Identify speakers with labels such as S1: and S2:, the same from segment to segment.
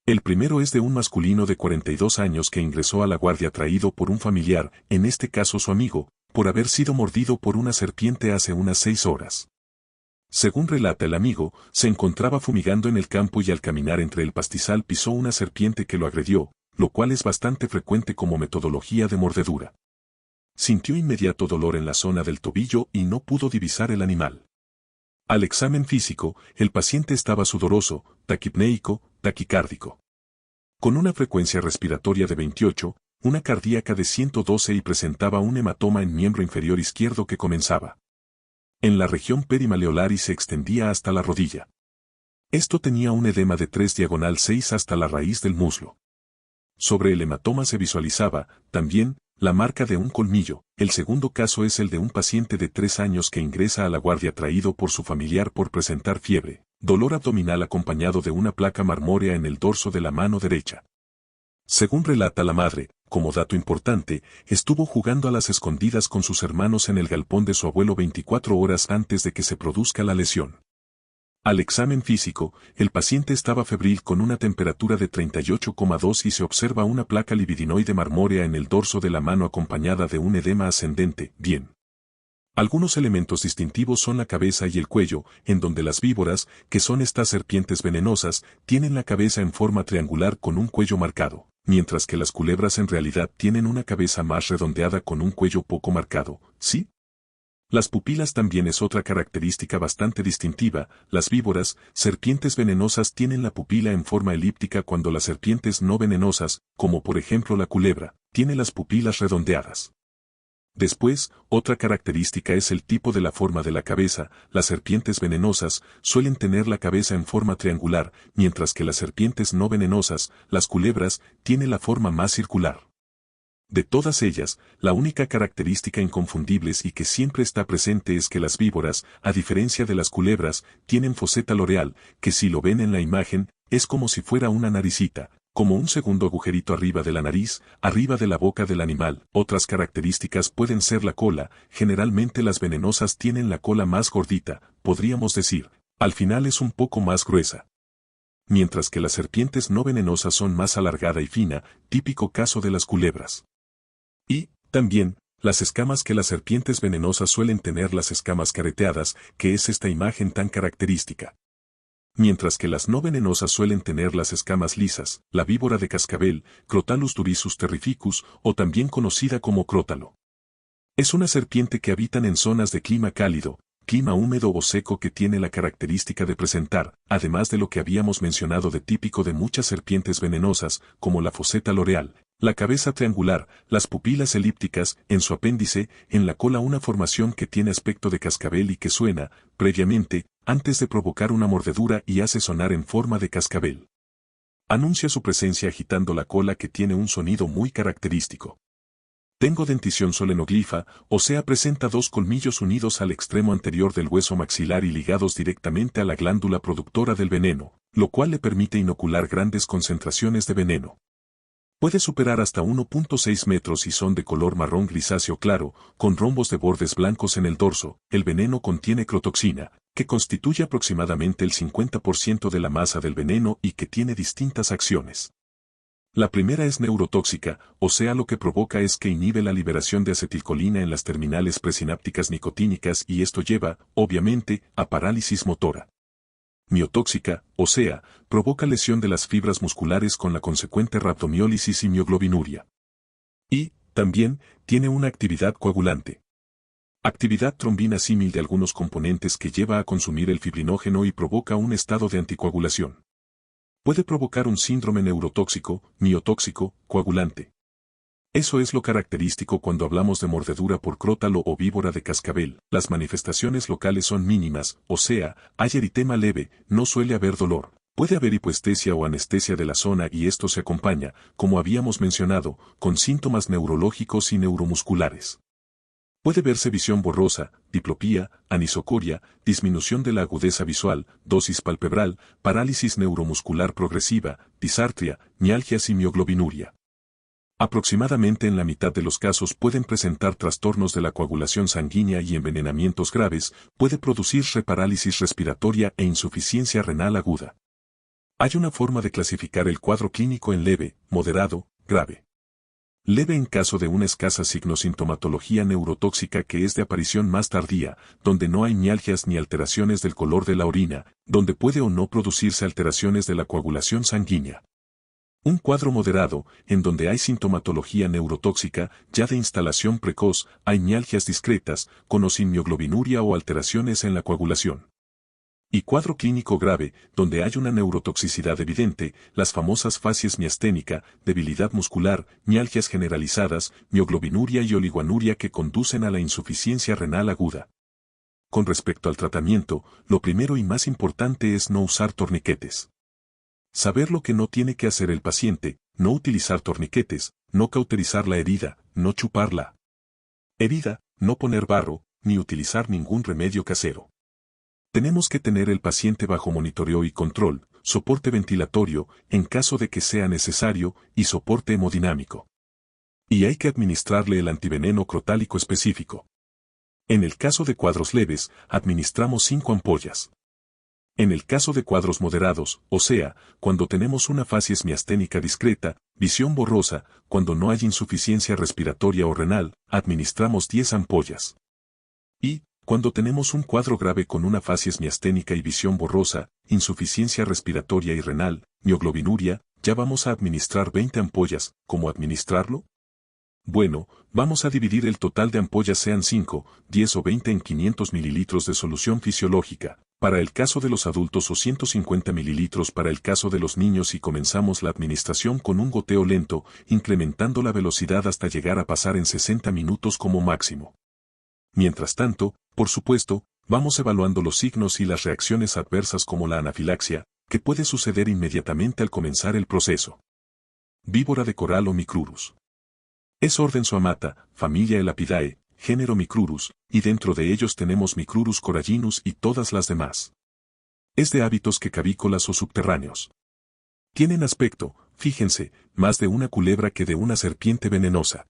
S1: El primero es de un masculino de 42 años que ingresó a la guardia traído por un familiar, en este caso su amigo, por haber sido mordido por una serpiente hace unas 6 horas. Según relata el amigo, se encontraba fumigando en el campo y al caminar entre el pastizal pisó una serpiente que lo agredió, lo cual es bastante frecuente como metodología de mordedura. Sintió inmediato dolor en la zona del tobillo y no pudo divisar el animal. Al examen físico, el paciente estaba sudoroso, taquipneico, taquicárdico. Con una frecuencia respiratoria de 28, una cardíaca de 112 y presentaba un hematoma en miembro inferior izquierdo que comenzaba en la región perimaleolar y se extendía hasta la rodilla. Esto tenía un edema de 3/6 hasta la raíz del muslo. Sobre el hematoma se visualizaba, también, la marca de un colmillo. El segundo caso es el de un paciente de 3 años que ingresa a la guardia traído por su familiar por presentar fiebre, dolor abdominal acompañado de una placa marmórea en el dorso de la mano derecha. Según relata la madre, como dato importante, estuvo jugando a las escondidas con sus hermanos en el galpón de su abuelo 24 horas antes de que se produzca la lesión. Al examen físico, el paciente estaba febril con una temperatura de 38,2 y se observa una placa libidinoide marmórea en el dorso de la mano acompañada de un edema ascendente. Bien. Algunos elementos distintivos son la cabeza y el cuello, en donde las víboras, que son estas serpientes venenosas, tienen la cabeza en forma triangular con un cuello marcado, mientras que las culebras en realidad tienen una cabeza más redondeada con un cuello poco marcado, ¿sí? Las pupilas también es otra característica bastante distintiva. Las víboras, serpientes venenosas tienen la pupila en forma elíptica cuando las serpientes no venenosas, como por ejemplo la culebra, tiene las pupilas redondeadas. Después, otra característica es el tipo de la forma de la cabeza. Las serpientes venenosas suelen tener la cabeza en forma triangular, mientras que las serpientes no venenosas, las culebras, tienen la forma más circular. De todas ellas, la única característica inconfundible y que siempre está presente es que las víboras, a diferencia de las culebras, tienen foseta loreal, que si lo ven en la imagen, es como si fuera una naricita, como un segundo agujerito arriba de la nariz, arriba de la boca del animal. Otras características pueden ser la cola. Generalmente las venenosas tienen la cola más gordita, podríamos decir, al final es un poco más gruesa. Mientras que las serpientes no venenosas son más alargada y fina, típico caso de las culebras. Y, también, las escamas que las serpientes venenosas suelen tener, las escamas careteadas, que es esta imagen tan característica. Mientras que las no venenosas suelen tener las escamas lisas. La víbora de cascabel, Crotalus turisus terrificus, o también conocida como crótalo. Es una serpiente que habitan en zonas de clima cálido, clima húmedo o seco, que tiene la característica de presentar, además de lo que habíamos mencionado de típico de muchas serpientes venenosas, como la foseta loreal, la cabeza triangular, las pupilas elípticas, en su apéndice, en la cola una formación que tiene aspecto de cascabel y que suena, previamente, antes de provocar una mordedura y hace sonar en forma de cascabel. Anuncia su presencia agitando la cola que tiene un sonido muy característico. Tengo dentición solenoglifa, o sea presenta 2 colmillos unidos al extremo anterior del hueso maxilar y ligados directamente a la glándula productora del veneno, lo cual le permite inocular grandes concentraciones de veneno. Puede superar hasta 1.6 metros y son de color marrón grisáceo claro, con rombos de bordes blancos en el dorso. El veneno contiene crotoxina, que constituye aproximadamente el 50% de la masa del veneno y que tiene distintas acciones. La primera es neurotóxica, o sea lo que provoca es que inhibe la liberación de acetilcolina en las terminales presinápticas nicotínicas y esto lleva, obviamente, a parálisis motora. Miotóxica, o sea, provoca lesión de las fibras musculares con la consecuente rhabdomiólisis y mioglobinuria. Y, también, tiene una actividad coagulante. Actividad trombina símil de algunos componentes que lleva a consumir el fibrinógeno y provoca un estado de anticoagulación. Puede provocar un síndrome neurotóxico, miotóxico, coagulante. Eso es lo característico cuando hablamos de mordedura por crótalo o víbora de cascabel. Las manifestaciones locales son mínimas, o sea, hay eritema leve, no suele haber dolor. Puede haber hipoestesia o anestesia de la zona y esto se acompaña, como habíamos mencionado, con síntomas neurológicos y neuromusculares. Puede verse visión borrosa, diplopía, anisocoria, disminución de la agudeza visual, dosis palpebral, parálisis neuromuscular progresiva, disartria, mialgias y mioglobinuria. Aproximadamente en la mitad de los casos pueden presentar trastornos de la coagulación sanguínea y envenenamientos graves, puede producir parálisis respiratoria e insuficiencia renal aguda. Hay una forma de clasificar el cuadro clínico en leve, moderado, grave. Leve en caso de una escasa signosintomatología neurotóxica que es de aparición más tardía, donde no hay mialgias ni alteraciones del color de la orina, donde puede o no producirse alteraciones de la coagulación sanguínea. Un cuadro moderado, en donde hay sintomatología neurotóxica, ya de instalación precoz, hay mialgias discretas, con o sin mioglobinuria o alteraciones en la coagulación. Y cuadro clínico grave, donde hay una neurotoxicidad evidente, las famosas fasies miasténica, debilidad muscular, mialgias generalizadas, mioglobinuria y oliguanuria que conducen a la insuficiencia renal aguda. Con respecto al tratamiento, lo primero y más importante es no usar torniquetes. Saber lo que no tiene que hacer el paciente, no utilizar torniquetes, no cauterizar la herida, no chupar la herida, no poner barro, ni utilizar ningún remedio casero. Tenemos que tener el paciente bajo monitoreo y control, soporte ventilatorio, en caso de que sea necesario, y soporte hemodinámico. Y hay que administrarle el antiveneno crotálico específico. En el caso de cuadros leves, administramos 5 ampollas. En el caso de cuadros moderados, o sea, cuando tenemos una facies miasténica discreta, visión borrosa, cuando no hay insuficiencia respiratoria o renal, administramos 10 ampollas. Y, cuando tenemos un cuadro grave con una facies miasténica y visión borrosa, insuficiencia respiratoria y renal, mioglobinuria, ya vamos a administrar 20 ampollas. ¿Cómo administrarlo? Bueno, vamos a dividir el total de ampollas sean 5, 10 o 20 en 500 mililitros de solución fisiológica, para el caso de los adultos o 150 mililitros para el caso de los niños y comenzamos la administración con un goteo lento, incrementando la velocidad hasta llegar a pasar en 60 minutos como máximo. Mientras tanto, por supuesto, vamos evaluando los signos y las reacciones adversas como la anafilaxia, que puede suceder inmediatamente al comenzar el proceso. Víbora de coral o Micrurus. Es orden Zoamata, familia Elapidae, género Micrurus, y dentro de ellos tenemos Micrurus corallinus y todas las demás. Es de hábitos quecavícolas o subterráneos. Tienen aspecto, fíjense, más de una culebra que de una serpiente venenosa.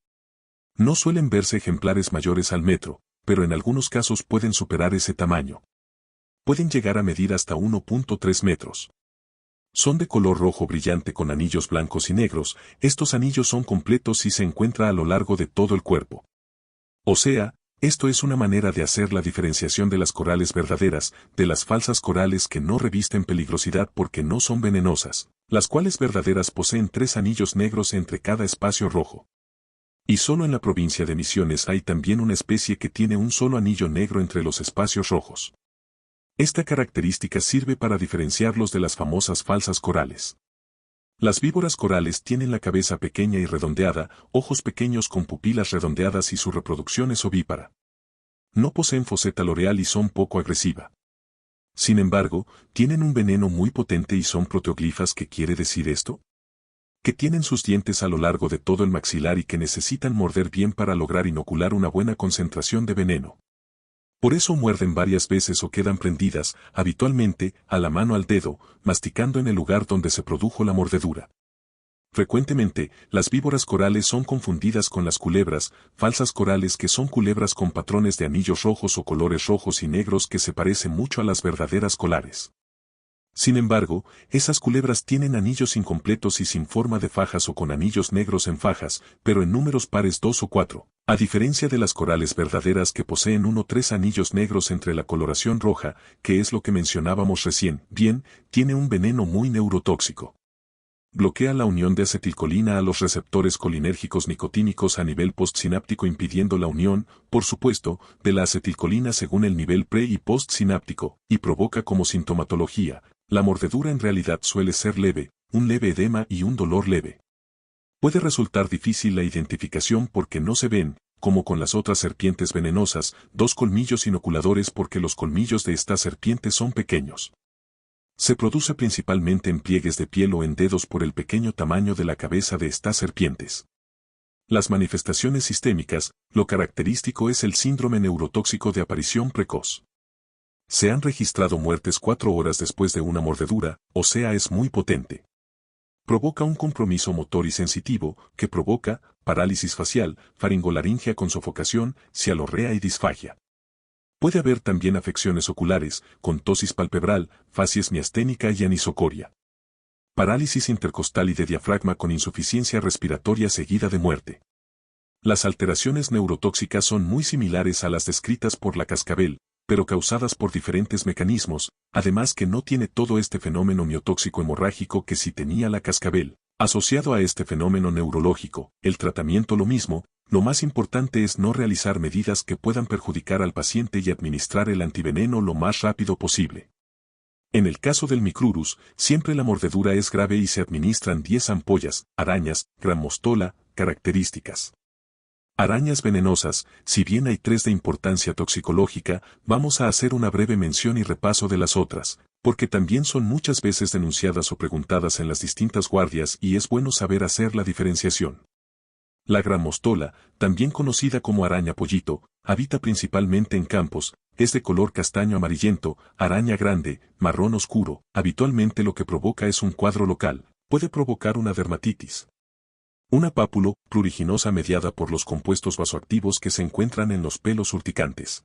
S1: No suelen verse ejemplares mayores al metro, pero en algunos casos pueden superar ese tamaño. Pueden llegar a medir hasta 1.3 metros. Son de color rojo brillante con anillos blancos y negros, estos anillos son completos y se encuentran a lo largo de todo el cuerpo. O sea, esto es una manera de hacer la diferenciación de las corales verdaderas, de las falsas corales que no revisten peligrosidad porque no son venenosas, las cuales verdaderas poseen 3 anillos negros entre cada espacio rojo. Y solo en la provincia de Misiones hay también una especie que tiene un solo anillo negro entre los espacios rojos. Esta característica sirve para diferenciarlos de las famosas falsas corales. Las víboras corales tienen la cabeza pequeña y redondeada, ojos pequeños con pupilas redondeadas y su reproducción es ovípara. No poseen foseta loreal y son poco agresiva. Sin embargo, tienen un veneno muy potente y son proteoglifas. ¿Qué quiere decir esto? Que tienen sus dientes a lo largo de todo el maxilar y que necesitan morder bien para lograr inocular una buena concentración de veneno. Por eso muerden varias veces o quedan prendidas, habitualmente, a la mano al dedo, masticando en el lugar donde se produjo la mordedura. Frecuentemente, las víboras corales son confundidas con las culebras, falsas corales que son culebras con patrones de anillos rojos o colores rojos y negros que se parecen mucho a las verdaderas colares. Sin embargo, esas culebras tienen anillos incompletos y sin forma de fajas o con anillos negros en fajas, pero en números pares 2 o 4, a diferencia de las corales verdaderas que poseen 1 o 3 anillos negros entre la coloración roja, que es lo que mencionábamos recién. Bien, tiene un veneno muy neurotóxico. Bloquea la unión de acetilcolina a los receptores colinérgicos nicotínicos a nivel postsináptico impidiendo la unión, por supuesto, de la acetilcolina según el nivel pre- y postsináptico, y provoca como sintomatología. La mordedura en realidad suele ser leve, un leve edema y un dolor leve. Puede resultar difícil la identificación porque no se ven, como con las otras serpientes venenosas, 2 colmillos inoculadores porque los colmillos de esta serpiente son pequeños. Se produce principalmente en pliegues de piel o en dedos por el pequeño tamaño de la cabeza de estas serpientes. Las manifestaciones sistémicas, lo característico es el síndrome neurotóxico de aparición precoz. Se han registrado muertes 4 horas después de una mordedura, o sea es muy potente. Provoca un compromiso motor y sensitivo, que provoca parálisis facial, faringolaringia con sofocación, cialorrea y disfagia. Puede haber también afecciones oculares, con tosis palpebral, facies miasténica y anisocoria. parálisis intercostal y de diafragma con insuficiencia respiratoria seguida de muerte. Las alteraciones neurotóxicas son muy similares a las descritas por la cascabel, pero causadas por diferentes mecanismos, además que no tiene todo este fenómeno miotóxico hemorrágico que sí tenía la cascabel. Asociado a este fenómeno neurológico, el tratamiento lo mismo, lo más importante es no realizar medidas que puedan perjudicar al paciente y administrar el antiveneno lo más rápido posible. En el caso del micrurus, siempre la mordedura es grave y se administran 10 ampollas, arañas, Gram Mostola, características. Arañas venenosas, si bien hay 3 de importancia toxicológica, vamos a hacer una breve mención y repaso de las otras, porque también son muchas veces denunciadas o preguntadas en las distintas guardias y es bueno saber hacer la diferenciación. La Gram Mostola, también conocida como araña pollito, habita principalmente en campos, es de color castaño amarillento, araña grande, marrón oscuro, habitualmente lo que provoca es un cuadro local, puede provocar una dermatitis. Una pápulo pruriginosa mediada por los compuestos vasoactivos que se encuentran en los pelos urticantes.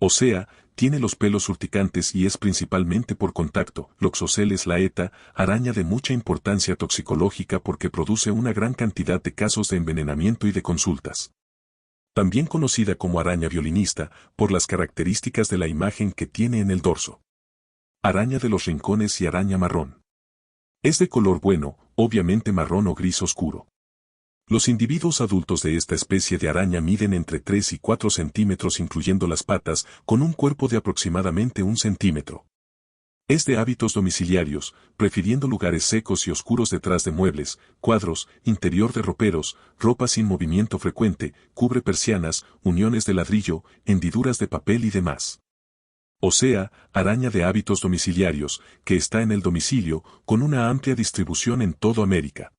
S1: O sea, tiene los pelos urticantes y es principalmente por contacto. Loxoceles laeta, araña de mucha importancia toxicológica porque produce una gran cantidad de casos de envenenamiento y de consultas. También conocida como araña violinista, por las características de la imagen que tiene en el dorso. Araña de los rincones y araña marrón. Es de color bueno, obviamente marrón o gris oscuro. Los individuos adultos de esta especie de araña miden entre 3 y 4 centímetros incluyendo las patas, con un cuerpo de aproximadamente 1 centímetro. Es de hábitos domiciliarios, prefiriendo lugares secos y oscuros detrás de muebles, cuadros, interior de roperos, ropa sin movimiento frecuente, cubre persianas, uniones de ladrillo, hendiduras de papel y demás. O sea, araña de hábitos domiciliarios, que está en el domicilio, con una amplia distribución en toda América.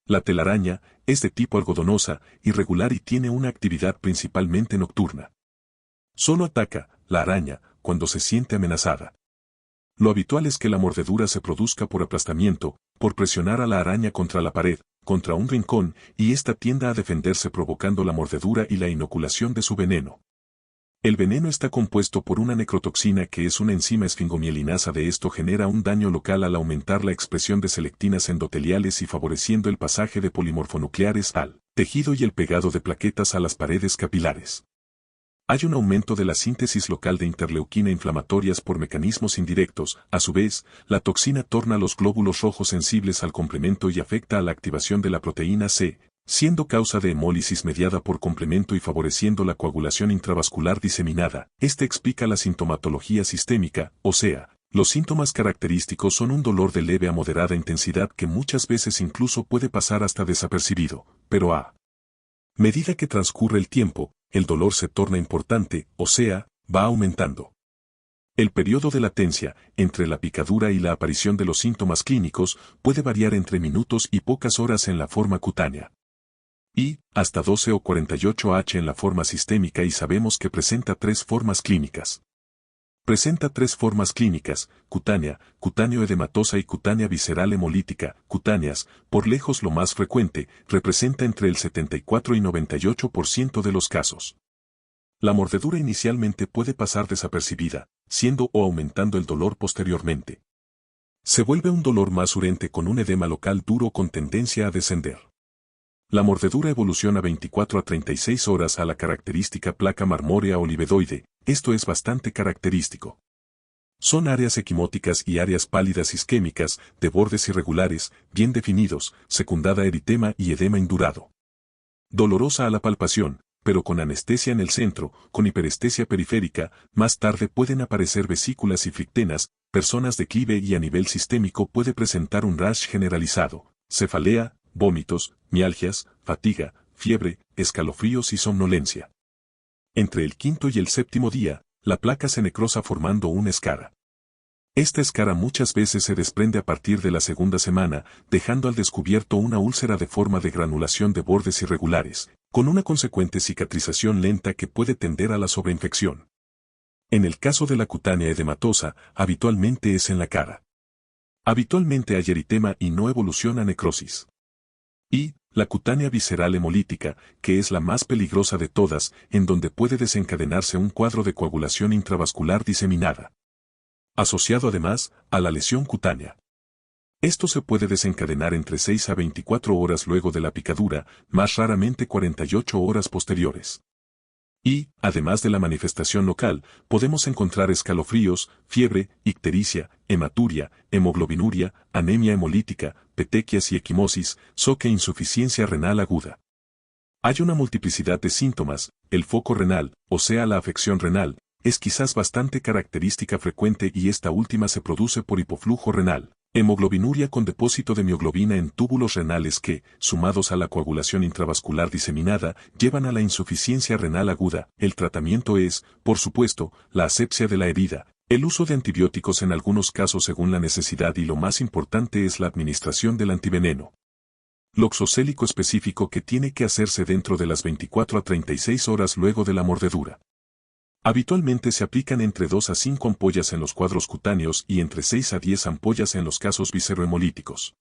S1: La telaraña es de tipo algodonosa, irregular y tiene una actividad principalmente nocturna. Solo ataca, la araña, cuando se siente amenazada. Lo habitual es que la mordedura se produzca por aplastamiento, por presionar a la araña contra la pared, contra un rincón, y ésta tienda a defenderse provocando la mordedura y la inoculación de su veneno. El veneno está compuesto por una necrotoxina que es una enzima esfingomielinasa. De esto genera un daño local al aumentar la expresión de selectinas endoteliales y favoreciendo el pasaje de polimorfonucleares al tejido y el pegado de plaquetas a las paredes capilares. Hay un aumento de la síntesis local de interleuquina inflamatorias por mecanismos indirectos. A su vez, la toxina torna los glóbulos rojos sensibles al complemento y afecta a la activación de la proteína C, siendo causa de hemólisis mediada por complemento y favoreciendo la coagulación intravascular diseminada. Este explica la sintomatología sistémica, o sea, los síntomas característicos son un dolor de leve a moderada intensidad que muchas veces incluso puede pasar hasta desapercibido, pero a medida que transcurre el tiempo, el dolor se torna importante, o sea, va aumentando. El periodo de latencia, entre la picadura y la aparición de los síntomas clínicos, puede variar entre minutos y pocas horas en la forma cutánea. Y, hasta 12 o 48h en la forma sistémica y sabemos que presenta 3 formas clínicas. Presenta 3 formas clínicas, cutánea, cutáneo-edematosa y cutánea visceral hemolítica. Cutáneas, por lejos lo más frecuente, representa entre el 74 y 98% de los casos. La mordedura inicialmente puede pasar desapercibida, siendo o aumentando el dolor posteriormente. Se vuelve un dolor más urente con un edema local duro con tendencia a descender. La mordedura evoluciona 24 a 36 horas a la característica placa marmórea o libedoide, esto es bastante característico. Son áreas equimóticas y áreas pálidas isquémicas, de bordes irregulares, bien definidos, secundada eritema y edema indurado. Dolorosa a la palpación, pero con anestesia en el centro, con hiperestesia periférica, más tarde pueden aparecer vesículas y flictenas, personas declive y a nivel sistémico puede presentar un rash generalizado, cefalea, vómitos, mialgias, fatiga, fiebre, escalofríos y somnolencia. Entre el 5º y el 7º día, la placa se necrosa formando una escara. Esta escara muchas veces se desprende a partir de la 2ª semana, dejando al descubierto una úlcera de forma de granulación de bordes irregulares, con una consecuente cicatrización lenta que puede tender a la sobreinfección. En el caso de la cutánea edematosa, habitualmente es en la cara. Habitualmente hay eritema y no evoluciona a necrosis. Y, la cutánea visceral hemolítica, que es la más peligrosa de todas, en donde puede desencadenarse un cuadro de coagulación intravascular diseminada. Asociado además, a la lesión cutánea. Esto se puede desencadenar entre 6 a 24 horas luego de la picadura, más raramente 48 horas posteriores. Y, además de la manifestación local, podemos encontrar escalofríos, fiebre, ictericia, hematuria, hemoglobinuria, anemia hemolítica, petequias y equimosis, SOC e insuficiencia renal aguda. Hay una multiplicidad de síntomas. El foco renal, o sea la afección renal, es quizás bastante característica frecuente y esta última se produce por hipoflujo renal. Hemoglobinuria con depósito de mioglobina en túbulos renales que, sumados a la coagulación intravascular diseminada, llevan a la insuficiencia renal aguda. El tratamiento es, por supuesto, la asepsia de la herida, el uso de antibióticos en algunos casos según la necesidad y lo más importante es la administración del antiveneno loxocélico específico que tiene que hacerse dentro de las 24 a 36 horas luego de la mordedura. Habitualmente se aplican entre 2 a 5 ampollas en los cuadros cutáneos y entre 6 a 10 ampollas en los casos viscerohemolíticos.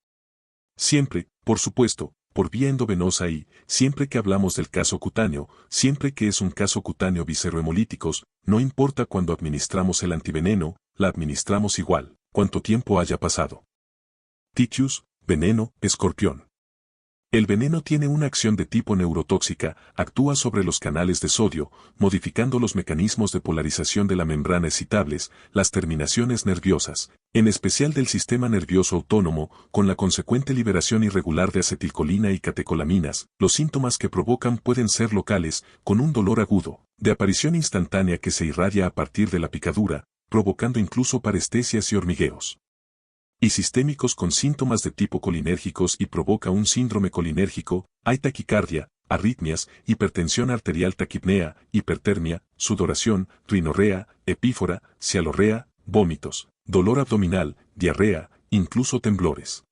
S1: Siempre, por supuesto, por vía endovenosa y, siempre que hablamos del caso cutáneo, siempre que es un caso cutáneo viscerohemolíticos, no importa cuándo administramos el antiveneno, la administramos igual, cuánto tiempo haya pasado. Titius, veneno, escorpión. El veneno tiene una acción de tipo neurotóxica, actúa sobre los canales de sodio, modificando los mecanismos de polarización de la membrana excitables, las terminaciones nerviosas, en especial del sistema nervioso autónomo, con la consecuente liberación irregular de acetilcolina y catecolaminas. Los síntomas que provocan pueden ser locales, con un dolor agudo, de aparición instantánea que se irradia a partir de la picadura, provocando incluso parestesias y hormigueos. Y sistémicos con síntomas de tipo colinérgicos y provoca un síndrome colinérgico, hay taquicardia, arritmias, hipertensión arterial, taquipnea, hipertermia, sudoración, rinorrea, epífora, cialorrea, vómitos, dolor abdominal, diarrea, incluso temblores.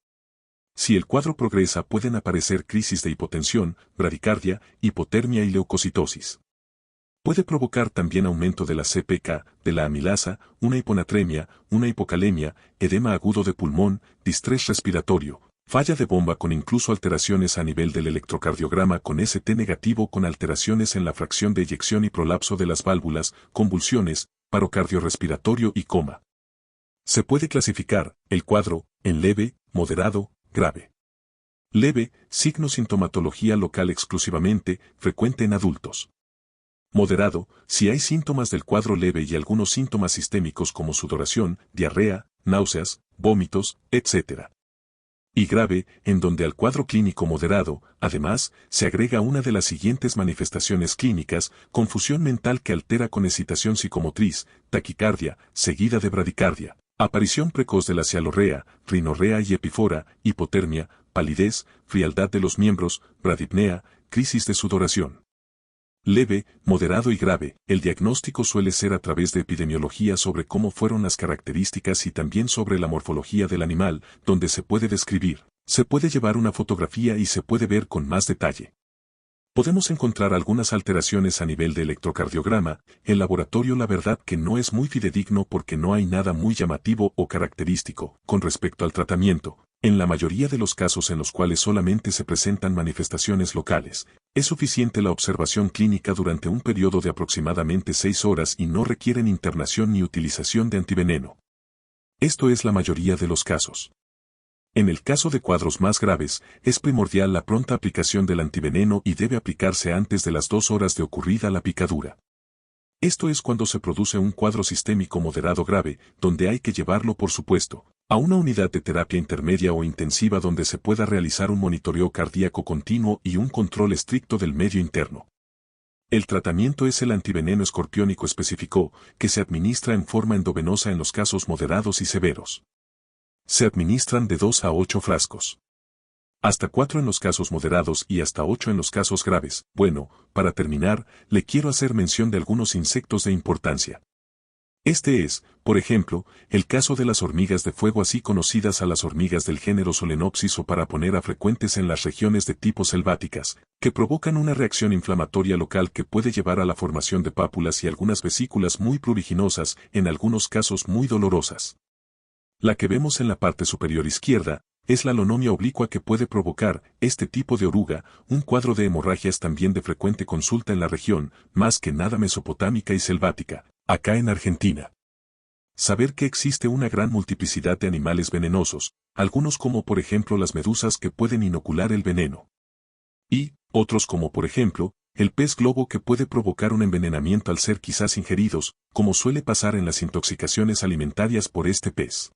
S1: Si el cuadro progresa pueden aparecer crisis de hipotensión, bradicardia, hipotermia y leucocitosis. Puede provocar también aumento de la CPK, de la amilasa, una hiponatremia, una hipocalemia, edema agudo de pulmón, distrés respiratorio, falla de bomba con incluso alteraciones a nivel del electrocardiograma con ST negativo con alteraciones en la fracción de eyección y prolapso de las válvulas, convulsiones, paro cardiorrespiratorio y coma. Se puede clasificar el cuadro en leve, moderado, grave. Leve, signo sintomatología local exclusivamente, frecuente en adultos. Moderado, si hay síntomas del cuadro leve y algunos síntomas sistémicos como sudoración, diarrea, náuseas, vómitos, etc. Y grave, en donde al cuadro clínico moderado, además, se agrega una de las siguientes manifestaciones clínicas, confusión mental que altera con excitación psicomotriz, taquicardia, seguida de bradicardia, aparición precoz de la cialorrea, rinorrea y epífora, hipotermia, palidez, frialdad de los miembros, bradipnea, crisis de sudoración. Leve, moderado y grave, el diagnóstico suele ser a través de epidemiología sobre cómo fueron las características y también sobre la morfología del animal, donde se puede describir, se puede llevar una fotografía y se puede ver con más detalle. Podemos encontrar algunas alteraciones a nivel de electrocardiograma, el laboratorio la verdad que no es muy fidedigno porque no hay nada muy llamativo o característico con respecto al tratamiento. En la mayoría de los casos en los cuales solamente se presentan manifestaciones locales, es suficiente la observación clínica durante un periodo de aproximadamente 6 horas y no requieren internación ni utilización de antiveneno. Esto es la mayoría de los casos. En el caso de cuadros más graves, es primordial la pronta aplicación del antiveneno y debe aplicarse antes de las 2 horas de ocurrida la picadura. Esto es cuando se produce un cuadro sistémico moderado grave, donde hay que llevarlo por supuesto, a una unidad de terapia intermedia o intensiva donde se pueda realizar un monitoreo cardíaco continuo y un control estricto del medio interno. El tratamiento es el antiveneno escorpiónico específico, que se administra en forma endovenosa en los casos moderados y severos. Se administran de 2 a 8 frascos. Hasta 4 en los casos moderados y hasta 8 en los casos graves. Bueno, para terminar, le quiero hacer mención de algunos insectos de importancia. Este es, por ejemplo, el caso de las hormigas de fuego así conocidas a las hormigas del género Solenopsis o paraponera frecuentes en las regiones de tipo selváticas, que provocan una reacción inflamatoria local que puede llevar a la formación de pápulas y algunas vesículas muy pruriginosas, en algunos casos muy dolorosas. La que vemos en la parte superior izquierda, es la lonomia oblicua que puede provocar este tipo de oruga, un cuadro de hemorragias también de frecuente consulta en la región, más que nada mesopotámica y selvática, acá en Argentina. Saber que existe una gran multiplicidad de animales venenosos, algunos como por ejemplo las medusas que pueden inocular el veneno. Y, otros como por ejemplo, el pez globo que puede provocar un envenenamiento al ser quizás ingeridos, como suele pasar en las intoxicaciones alimentarias por este pez.